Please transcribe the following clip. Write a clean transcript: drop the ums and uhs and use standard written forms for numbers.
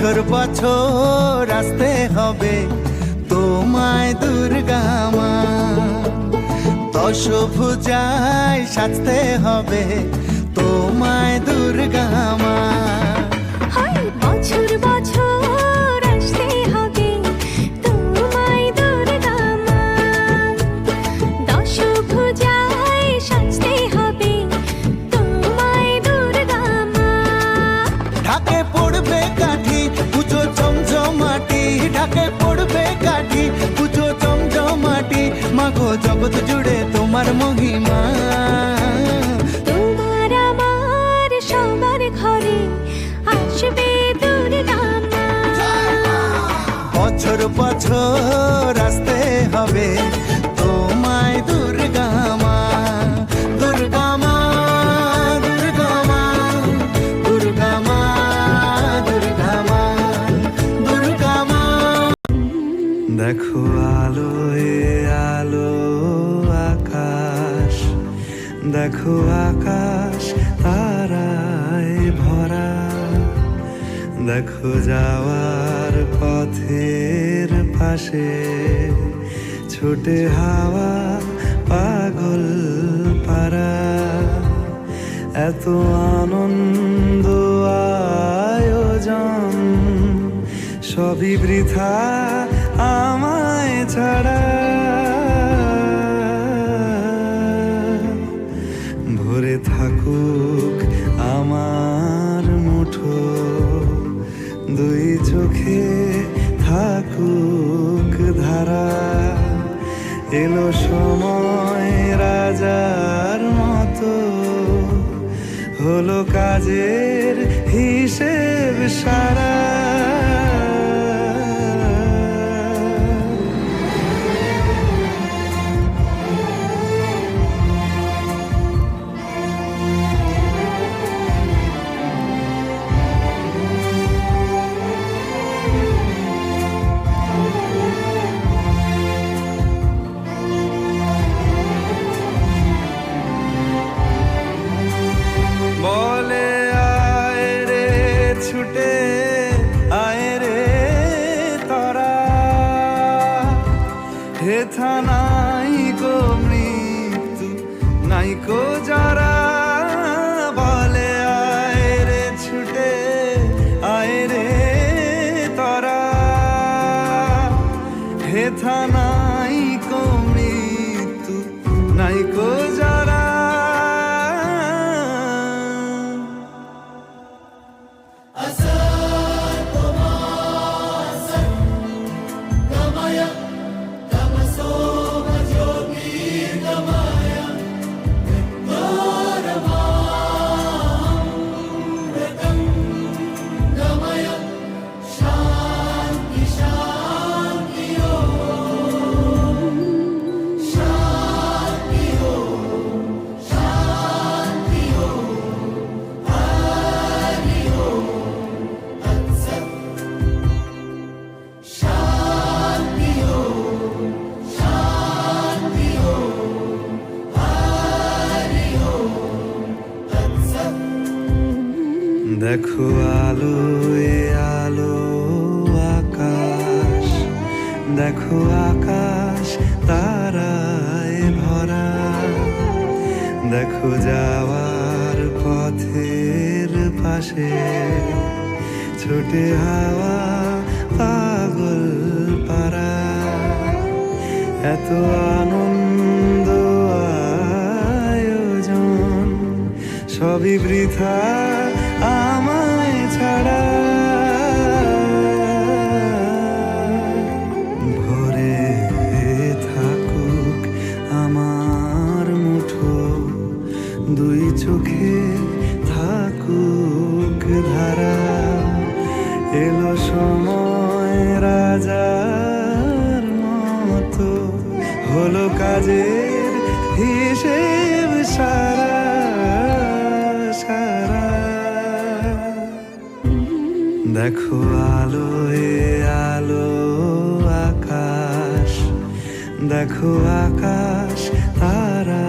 বছর বছর আসতে হবে তোমায় দুর্গা মা, দশভুজায় সাজতে হবে তোমায় দুর্গা মা। বছর বছর আসতে হবে তোমায় দুর্গা মা, দশভুজায় সাজতে হবে তোমায় দুর্গা মা। ঢাকে পড়বে কাঠি পুজো জমজমাটি, ঢাকে পড়বে কাঠি পুজো জমজমাটি, মাগো জগৎ জুড়ে তোমার মহিমা। তোমার আমার সবার ঘরে আসবে দুর্গা মা। বছর বছর আসতে হবে তোমায় দুর্গা মা, দুর্গা মা, দুর্গা মা, দুর্গা মা, দুর্গা মা, দুর্গা মা। দেখো আলোয় আলো আকাশ, দেখো আকাশ তারায় ভরা, দেখো যাওয়ার পথের পাশে ছোটে হাওয়া পাগল পারা। এত আনন্দ আয়োজন সবই বৃথা আমায় ছাড়া। ভরে থাকুক আমার মুঠো, দুই চোখে থাকুক ধারা। এলো সময় রাজার মতো, হলো কাজের হিসেব সারা। বলে আয় রে ছুটে আয় রে তরা, হেথা নাই গো মৃত্যু নাই গো যারা। বলে আয় রে ছুটে আয় রে তরা, হেথা নাই গো মৃত্যু নাই গো যারা। দেখো আলোয় আলো আকাশ, দেখো আকাশ তারায় ভরা, দেখো যাওয়ার পথের পাশে ছোটে হাওয়া পাগল পারা। এত আনন্দ আয়োজন সবই বৃথা আমায় ছাড়া। ভরে থাকুক আমার মুঠো, দুই চোখে থাকুক ধারা। এলো সময় রাজার মতো, হলো কাজের হিসেব সারা সারা। দেখো আলোয় আলো আকাশ, দেখো আকাশ তারা।